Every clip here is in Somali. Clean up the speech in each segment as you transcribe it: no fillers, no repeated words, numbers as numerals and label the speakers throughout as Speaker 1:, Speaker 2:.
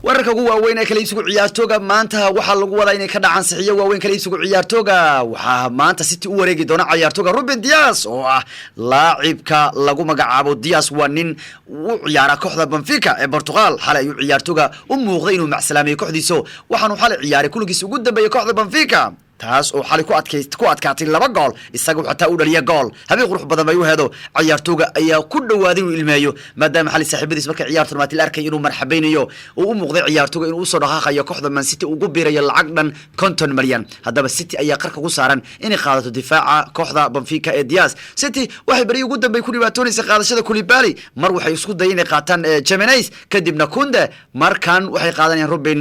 Speaker 1: wararka ugu waaweyn ee kala iibsiga ciyaartooga maanta waxaa lagu wadaa inay ka dhacaan saxiyo waaweyn kala iibsiga ciyaartooga waxaa maanta City u wareegi doona ciyaartooga Ruben Dias oo ah laacibka lagu magacaabo Dias waa nin u ciyaara kooxda Benfica ee Portugal xalay ayuu ciyaartooga u muuqday inuu macsalaameeyo kooxdiisa waxaanu xalay ciyaaray kuligiisa ugu dambeeyay kooxda Benfica taas oo xalay ku adkaatay 2 gool isaga xataa u dhaliya gool habeen qurux badan bay u heedo ciyaartooga ayaa ku dhawaaday inuu ilmeeyo maadaama xalay saaxiibadiis markay ciyaartu maati arkay inuu marxabaynayo oo u muuqday ciyaartooga inuu soo dhaqaaqayo kooxda Man City ugu biirayo lacag dhan 50 milyan hadaba City ayaa qarka ku saaran inay qaadato difaaca kooxda Benfica ee Dias City waxay bari ugu dambeey ku dhibaatoonaysa qaadashada Koulibaly mar waxay isku dayeen inay qaataan Jimenez kadibna Kunde markan waxay qaadanayaan Ruben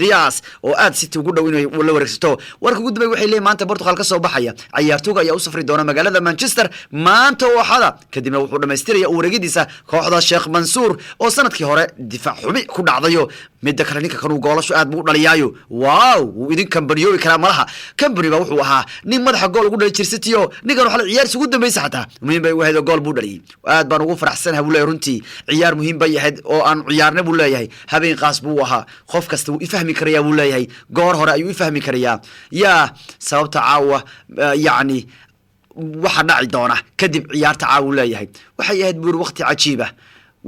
Speaker 1: Dias oo aad City ugu dhaw inay la wareegsato warka ugu dambeey waxay leeyahay maanta Portugal ka soo baxaya ciyaartooga ayaa u safri doona magaalada Manchester maanta waxada kadibna wuxuu dhameystiraya wareegidiisa kooxda Sheikh Mansour oo sanadkii hore difaac xumi ku dhacdayo mid kale ninka kanu goolasho aad buu dhaliyaayo waaw uu idin kambaniyo kala malaha kambaniga wuxuu ahaa nin madaxa gool ugu dhalay City ninkan waxa ciyaar ugu dambeysay xataa muhiim bay u ahayd gool buu dhaliyay aad baan ugu faraxsanahay buu leeyahay runtii ciyaar muhiim bay ahayd oo aan ciyaarna buu leeyahay habeen qaas buu ahaa qof kasta uu ifahmi karayaa buu leeyahay goor hore ayuu ifahmi karayaa yaa sababta caawa yani waxa dhaci doona kadib ciyaarta caawa leeyahay waxay ahayd buur waqti cajiib ah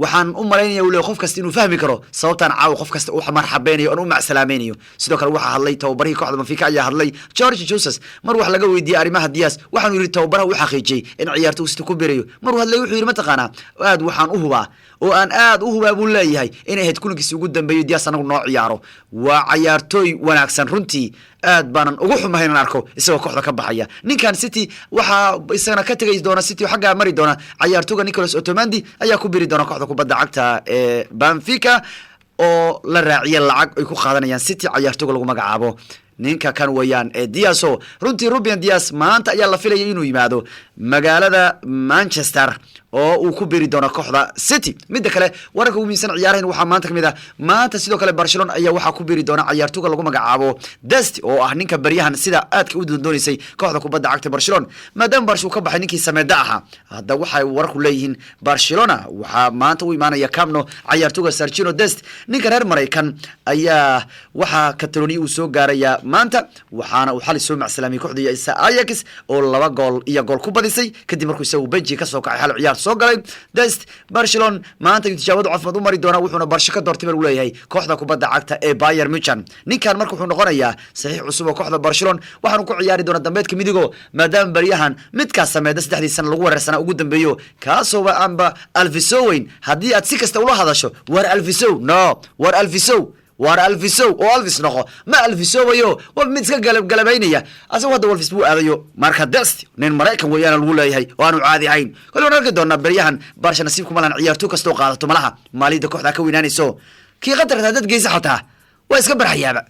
Speaker 1: waxaan u maleynaya uu leeyahay qof kasta inuu fahmi karo sababtan caawa qof kasta uu marxabeynayo oo macsalaameeyo sidoo kale waxa hadlay tababarihii kooxda Benfica ayaa hadlay George Jesus mar wax laga weydiiyay arimaha Dias waxaan yiri tababaraha uu xaqiijiyay in ciyaartu City ku biirayo mar hadlay wuxuu yiri ma taqaana aad waxaan u hubaa oo aan aad u hubaa buu leeyahay inay ahayd kulankiisa ugu dambeeyay Dias anagu noo ciyaaro waa ciyaartooy wanaagsan runtii aad baanan ugu xumahay inaan arko isagoo kooxda ka baxaya ninkan City waxa isagana ka tagay doona City xagga mari doona ciyaartooga Nicolas Otamendi ayaa ku biri doona kooxda kubadda cagta ee Benfica oo la raaciyay lacag ay ku qaadanayaan City ciyaartooga lagu magacaabo ninka kan wayaan ee Dias runtii Ruben Dias maanta ayaa la filayay inuu yimaado magaalada Manchester oo uu ku biri doono kooxda City mid kale wararka ugu miisan ciyaarahan waxa maanta kamid ah maanta sidoo kale Barcelona ayaa waxa ku biri doona ciyaartooga lagu magacaabo Dest oo ah ninka bariyahan sida aadka u doonaysay kooxda kubadda cagta Barcelona maadaama Barcelona ka baxay ninkii Sameeda ahaa hadda waxay warku leeyihiin Barcelona waxa maanta u imaanaya Camp Nou ciyaartooga Sergio Dest ninka reer Mareykan ayaa waxa Catalonia uu soo gaaraya maanta waxaana uu xalay soo macsalaameeyay kooxda Ajax oo 2 gool iyo gool ku badisay kadib markuu isagu benji ka soo kacay hal ciyaar soo galay Dest Barcelona maanta tijaabada caafimaad u mari doona wuxuuna Barca ka doortay uu leeyahay kooxda kubadda cagta ee Bayern Munich ninkan markuu wuxuu noqonayaa saxiix cusub oo kooxda Barcelona waxaanu ku ciyaari doona dambeedka midigo maadaama bariyahan mid ka sameeyay 3 sano lagu wareersana ugu dambeeyo kaasoo amba Alvisoweyn hadii aad si kasta ula hadasho war Alvisow no war Alvisow war Alvisow oo Alvis noqo ma Alvisowayo waa mid iska galabaynaya asoo wada Wolves buu aadayo marka Dest nin Mareykan weeyaan lagu leeyahay oo aanu caadi ahayn kaloo arki doona bariyahan Barca nasiib kuma lan ciyaartooy kasto qaadato malaha maalida kooxda ka weynaanayso kii qadarka dad geeysa xataa waa iska barxayaaba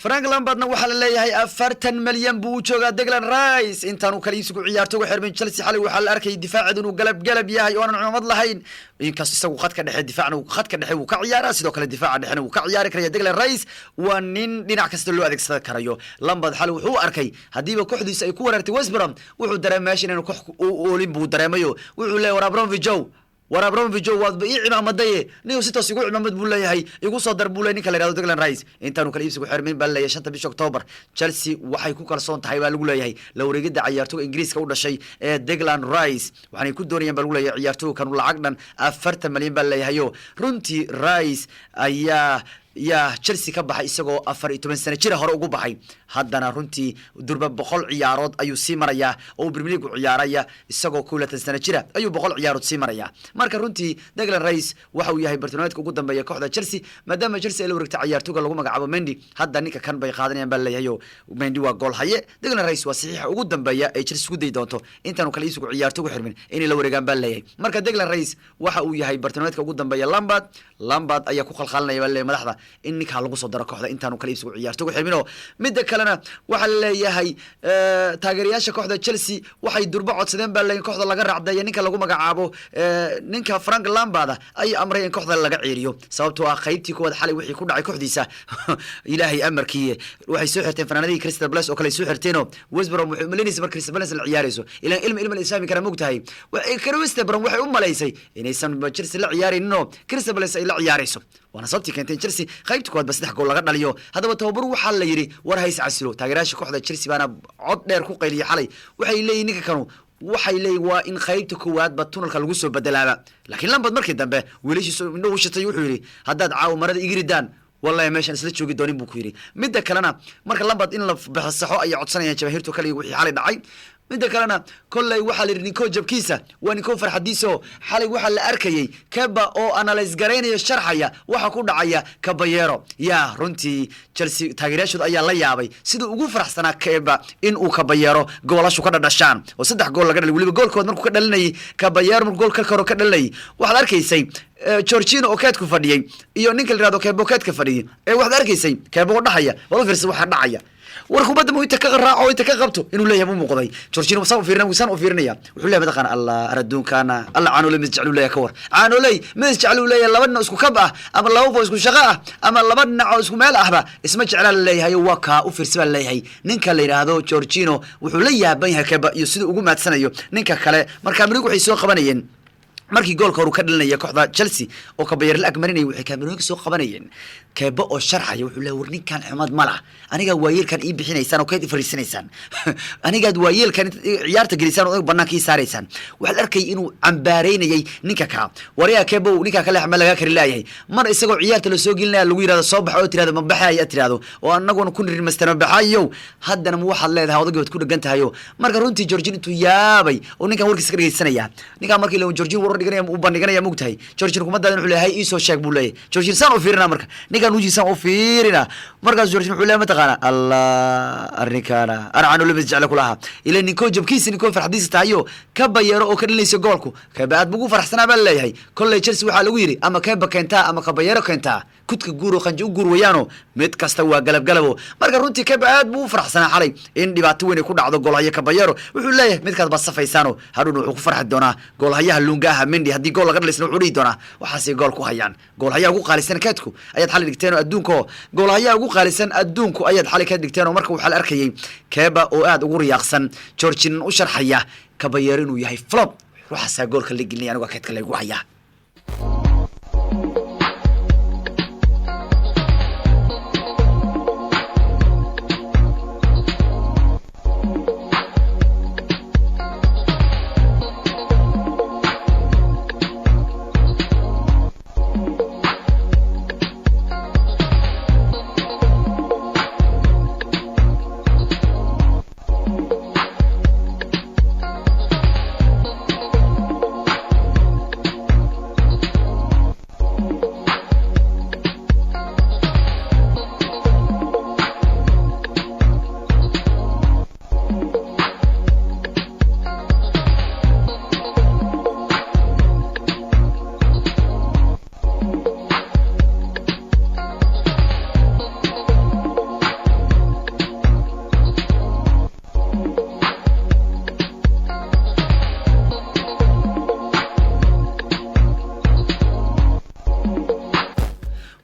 Speaker 1: Frank Lampardna waxa la leeyahay 40 milyan buu joogaa Declan Rice intaanu kala iibsigu ciyaartooyga xirmin Chelsea xalay waxa la arkay difaacidu inuu galab yahay oo aan cumad lahayn inkaas isagu khadka dhexe difaacna khadka dhexe uu ka ciyaaraa sidoo kale difaaca dhexena uu ka ciyaari karayaa Declan Rice waa nin dhinac kasta loo adeegsan karayo Lampard xalay wuxuu arkay hadiiba kooxdiisa ay ku weerartay West Brom wuxuu dareemay inuu koox Olin buu dareemayo wuxuu leeyahay Abramovich waad ii cimaamaday niyo si toos igu cimaamad buu leeyahay igu soo dar buu leeyahay ninka la yiraahdo Declan Rice intaanu kala iibsigu xirmin baa leeyahay 5 bisha October Chelsea waxay ku kalsoon tahay baa lagu leeyahay la wareegida ciyaartooyga Ingiriiska u dhashay ee Declan Rice waxay ku doonayaan baa lagu leeyahay ciyaartooyga kan lacag dhan 40 milyan baa leeyahay runtii Rice ayaa Chelsea ka baxay isagoo 14 sano jir hore ugu baxay haddana runtii durba 100 ciyaarood ayuu sii maraya oo Premier League u ciyaaraya isagoo 12 sano jir ayuu 100 ciyaarood sii maraya marka runtii Declan Rice waxa uu yahay bartilmaameedka ugu dambeeya kooxda Chelsea maadaama Chelsea ay la wareegtay ciyaartooyga lagu magacaabo Mendy hadda ninka kan bay qaadanayaan baa leeyahay Mendy waa gool haye Declan Rice waa saxiix ugu dambeeya ay Chelsea ku day doonto intaanu kala iibsigu ciyaartooyga xirmin in la wareegaan baa leeyahay marka Declan Rice waxa uu yahay bartilmaameedka ugu dambeeya Lampard ayaa ku qalqalanaya baa leeyahay madaxda in ninkaa lagu soo daro kooxda intaanu kala iibsigu ciyaartooga xirmino midda kalena waxaa la leeyahay taageerayaasha kooxda Chelsea waxay durba codsadeen baa leeyahay kooxda laga raacday ninka lagu magacaabo ninka Frank Lampard ay amray in kooxda laga ciiriyo sababtoo ah qaybtii koowaad xalay wixii ku dhacay kooxdiisa ilaahay amarkii waxay soo xirteen fanaanadii Crystal Palace oo kale soo xirteeno West Brom wuxuu malinaysa markii Crystal Palace la ciyaarayso ilaa ilma islaami kara mugtahay waxay West Brom waxay u malaysay inaysan Chelsea la ciyaarayno Crystal Palace ay la ciyaarayso waana sababtii keentay Chelsea qaybtii koowaad bas 3 gool laga dhaliyo hadaba tababar waxa la yiri war hays casilo taageerayaasha kooxda Chelsea baana cod dheer ku qayliyay xalay waxay leeyihiin ninka kanu waxay leeyihiin waa in qaybta koowaad ba tunnelka lagu soo bedelaaba laakiin Lampard markii dambe wiilashiisu inuu shatay wuxuu yiri haddaad caaw marada igridaan والله ماشي isla joogi doonin buu ku yiri midda kalena marka Lampard in la baxsaxo ay codsanayaan jabahirtu kaliya wixii xalay dhacay midda kalena kollay waxa la ninko jabkiisa waa ninko farxadiiso xalay waxa la arkayay Keba oo analyze gareynayo sharxaya waxa ku dhacaya Caballero ya runtii Chelsea taageerayaashu ayaa la yaabay sida ugu faraxsanaa Keba in uu Caballero goolashu ka dhashaan oo 3 gool laga dhalay waliba goolkood markuu ka dhalinay Caballero markuu gool ka ka dhalinay waxa la arkaysay Jorginho oo kaadku fadhiyay iyo ninka la yiraahdo Keba kaadka fadhiyay waxa arkaysay Keba oo dhaxaya wala fiirsi waxa dhacaya warkubada mu inta ka qaraaco inta ka qabto inuu leeyahay muuqday Jorginho soo fiirnaa wisan oo fiirnaya wuxuu leeyahay madaqan Allah aradunkana Allah aanu leeyahay jeclu leeyahay ka war aanu leeyahay jeclu leeyahay labadna isku kab ah ama laba qof isku shaqo ah ama laba dhinac isku meel ahba isma jeclaan leeyahay waa ka u fiirsan leeyahay ninka la yiraahdo Jorginho wuxuu la yaaban yahay Keba iyo sida ugu maadsanayo ninka kale marka Amerigu waxay soo qabanayeen markii goolka uu ka dhalinaya kooxda Chelsea oo Caballero la agmarinay waxay Cameroon soo qabanayeen Keba oo sharxaya wuxuu leeyahay warninkan xumad ma laha aniga waayeelkan ii bixinaysaan oo ka fariisanaysaan aniga waayeelkan ciyaarta gelisaan oo banaanka ii saaraysan waxa la arkay inuu cambaareynayay ninka ka wariya Keba ninka kale xamal laga kari leeyahay mar isagoo ciyaarta la soo gelinaya lagu yiraahdo soo baxo oo tiraado ma baxay tiraado oo anaguna ku nirin mastana baxayo haddana ma waxa leedahay odagood ku dhagan tahay marka runtii Jorginho intuu yaabay oo ninkan warkiisa ka dhageysanaya ninka markii la Jorginho dhiganaya u bandhiganaya mugtahay Jorginho kuma daadan wuxuu leeyahay isoo sheeg buu leeyahay Jorginho saan u fiirina marka ninkan ujiisan u fiirina markaas Jorginho wuxuu leeyahay mataqaana Allah arrinkana arcanu labis jecel kulaha ilaa ninko jabkiisa ninko farxadiisa tahayo Caballero oo ka dhalinaysa goolku Keba aad bugu faraxsanaa baa leeyahay kolley Chelsea waxa lagu yiri ama Keba keenta ama Caballero keenta kudka guuro qanjo u guur wayaano mid kasta waa galab marka runtii Keba aad buu faraxsanaa xalay in dhibaato weyn ku dhacdo goolhaya Caballero wuxuu leeyahay mid kaas ba safaysaano hadhow wuxuu ku farxi doonaa goolhayaha Lungaha Mendy haddii gool laga dhalisna wuxuu dhigi doonaa waxaasay gool ku hayaan goolhayaha ugu qaalisan kaadku ayaad xalay dhigteen adduunka goolhayaha ugu qaalisan adduunku ayaad xalay ka dhigteen marka waxa la arkayay Keba oo aad ugu riyaaqsan Jorginho u sharxaya Caballero inuu yahay flop waxaasa goolka la gelinay aniga kaadka lagu hayaa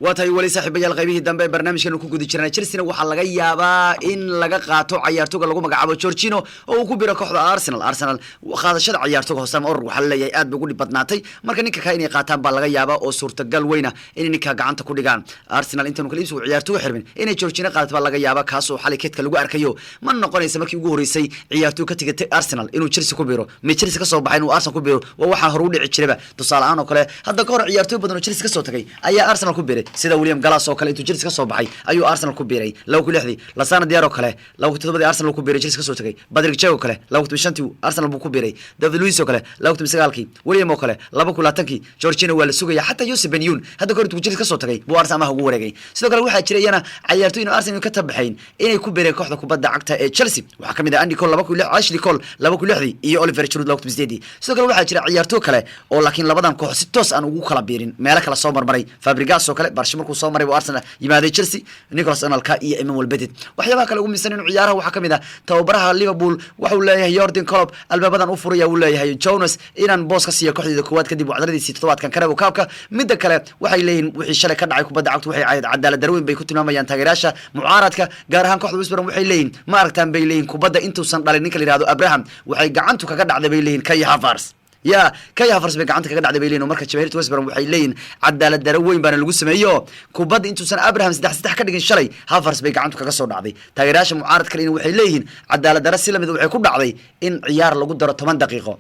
Speaker 1: واتاي ولي صاحب يال قيبيه dambe barnaamijkan ku gudi jirnaa Chelsea waxa laga yaabaa in laga qaato ciyaartoyga lagu magacaabo Jorginho oo ku biro kooxda Arsenal qaadashada ciyaartoyga hoosam or waxa la leeyahay aad ugu badnaatay marka ninka ka inay qaataan baa laga yaabaa oo suurtagal weyna in ninka gacanta ku dhigaan Arsenal inta kale isu ciyaartoyga xirmin inay Jorginho qaato baa laga yaabaa kaas oo xalay keedka lagu arkayo ma noqonaysa markii ugu horeysay ciyaartoyga ka tigay Arsenal inuu Chelsea ku biro ma Chelsea ka soo baxay inuu Arsenal ku biro waxa hore u dhici jiraba tusaale aan oo kale hadda ka hor ciyaartoy badan oo Chelsea ka soo tagay ayaa Arsenal ku biray sida William Gallas oo kale intuu Chelsea ka soo baxay ayuu Arsenal ku biiray 2-6 Lasana Diaro kale 2-7 Arsenal ku biiray Chelsea ka soo tagay Patrick Chao kale 2-5 Arsenal buu ku biiray David Luiz oo kale 2-9 William oo kale 2-20 Jorginho waa la sugaya xataa Jose Benyun hadda ka hor intuu Chelsea ka soo tagay buu Arsenal ugu wareegay sidoo kale waxa jirayna ciyaartoy inuu Arsenal ka tabaxayn inay ku biireen kooxda kubadda cagta ee Chelsea waxa kamid ah Andy Cole 2-6 Ashley Cole 2-6 iyo Oliver Giroud 2-8 sidoo kale waxa jira ciyaartoy kale oo laakiin labadan koox si toos aan ugu kala biirin meel kala soo marmaray Fabregas oo kale barsho markuu soo maray Arsenal yimaaday Chelsea Nicolas Anelka iyo Emmanuel Petit waxyaabaha kale ugu miisan inuu ciyaaraha waxa kamid ah tababaraha Liverpool wuxuu leeyahay Jurgen Klopp albaabadan u furaya uu leeyahay Jonas inaan boos ka siiyo kooxda koowaad kadib wacdaradiisii toddobaadkan Carabao Cup-ka midda kale waxay leeyihiin wixii shalay ka dhacay kubadda cagtu waxay cadaalad darweyn bay ku tilmaamayaan taageerayaasha mucaaradka gaar ahaan kooxda West Brom waxay leeyihiin ma aragtaan bay leeyihiin kubadda intuusan dhalin ninka la yiraahdo Abraham waxay gacantu kaga dhacday bay leeyihiin Kai Havertz يا كي هافرس بقى كذا قاعد بيلين ومركز شبهيرت ويسبرم وحيلين عدالة دروين بان اللي قسم أيوه كوباد أنتو سنة أبراهام سدح كده شلي هافرس بقى عنده كذا صور عادي تغيراش معارض كلين وحيلين عدالة درس لما ذو يكون عادي إن عيار لو قدروا 8 دقيقة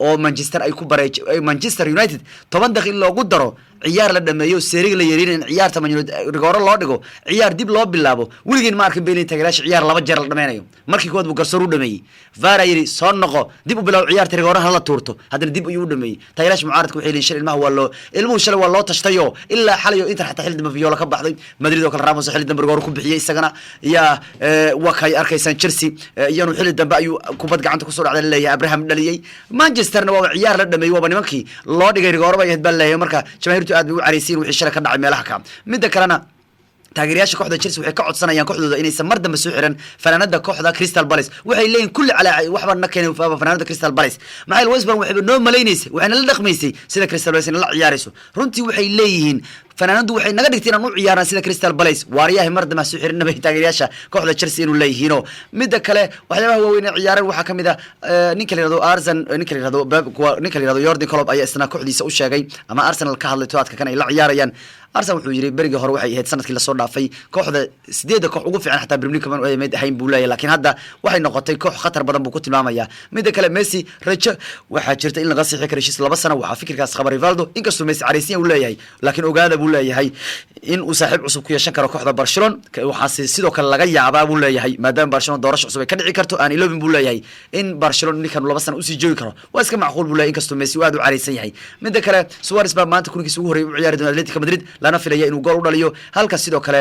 Speaker 1: أو مانشستر أي كوبريج أي مانشستر يونايتد 8 دقيقة لو قدروا عيار لما يو سيريغ ليرين إن عيار 8 رجال الله دقو عيار ديب لوب باللابو ولقين مارك بيلين تغيراش عيار لما جرى لما يوم مركي كود بقصروا دمي فارا يري صنقه ديب بلاو عيار ترجعوا هلا تورتو هذا ديب يودمي تغيراش معارض كوحيلين شل ما هو الله المو شل والله تشتيو إلا حاليو إنت حتى حل دم فيولا كبحضي مدريد وكل راموس حل دم برجعوا كوبحية السجنة يا وكاي أركي سان تشيلسي يانو حل دم بقى يو كوباد قاعد تكسر على اللي يا إبراهيم دليل مانشستر نو عيار لدم يو بني مكي الله دقيق رجعوا بقى يهتبل له مركا شماهير تقعد عريسين وحي الشركة دعم يلها كام من ذكرنا taageerayaasha kooxda Chelsea waxay ka codsanayaan kooxdooda inay samar dambe soo xiran fanaanada kooxda Crystal Palace waxay leeyihiin kulli cala waxba nakeen fanaanada Crystal Palace maxay West Brom waxay noo maleynaysa waxayna la dhaqmaysay sida Crystal Palace la ciyaarayso runtii waxay leeyihiin fanaanadu waxay naga dhigteen inaan u ciyaarna sida Crystal Palace waariyaha mar dambe soo xiran bay taageerayaasha kooxda Chelsea inuu leeyihiin midda kale waxyaabaha waaweyn ee ciyaaraan waxa kamid ah ninka la yiraahdo Arsenal ninka la yiraahdo ninka la yiraahdo Jurgen Klopp ayaa isna kooxdiisa u sheegay ama Arsenal ka hadlay toadka kan ay la ciyaarayaan Arsenal wuxuu yiri berigi hore waxay ahayd sanadkii la soo dhaafay kooxda 8 koox ugu fiican xataa Premier League kaman ay mid ahayn buu leeyahay laakiin hadda waxay noqotay koox khatar badan buu ku tilmaamayaa midda kale Messi rajo waxa jirta in laga sixi karo heshiis 2 sano waxa fikirkaas qaba Rivaldo inkastoo Messi cariisiin uu leeyahay laakiin ogaada buu leeyahay in uu saaxiib cusub ku yeeshan karo kooxda Barcelona waxa sidoo kale laga yaabaa buu leeyahay maadaama Barcelona doorasho cusub ay ka dhici karto aan ilobin buu leeyahay in Barcelona ninkan 2 sano u sii joogi karo waa iska macquul buu leeyahay inkastoo Messi aad u cariisan yahay midda kale Suarez baa maanta kunkiisa ugu horeeyay u ciyaari doona Atletico Madrid lana filaya inuu gool u dhaliyo halka sidoo kale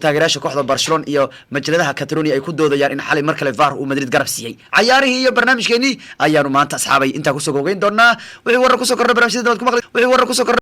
Speaker 1: taageerayaasha kooxda Barcelona iyo majalladaha Catalonia ay ku doodayaan in xalay mar kale VAR uu Madrid garab siiyay ciyaarihii iyo barnaamijkeeni ayaanu maanta asxaabay inta ku soo gogeyn doonaa wixii warar ku soo kordhay barnaamijyada ku maqlay wixii warar ku soo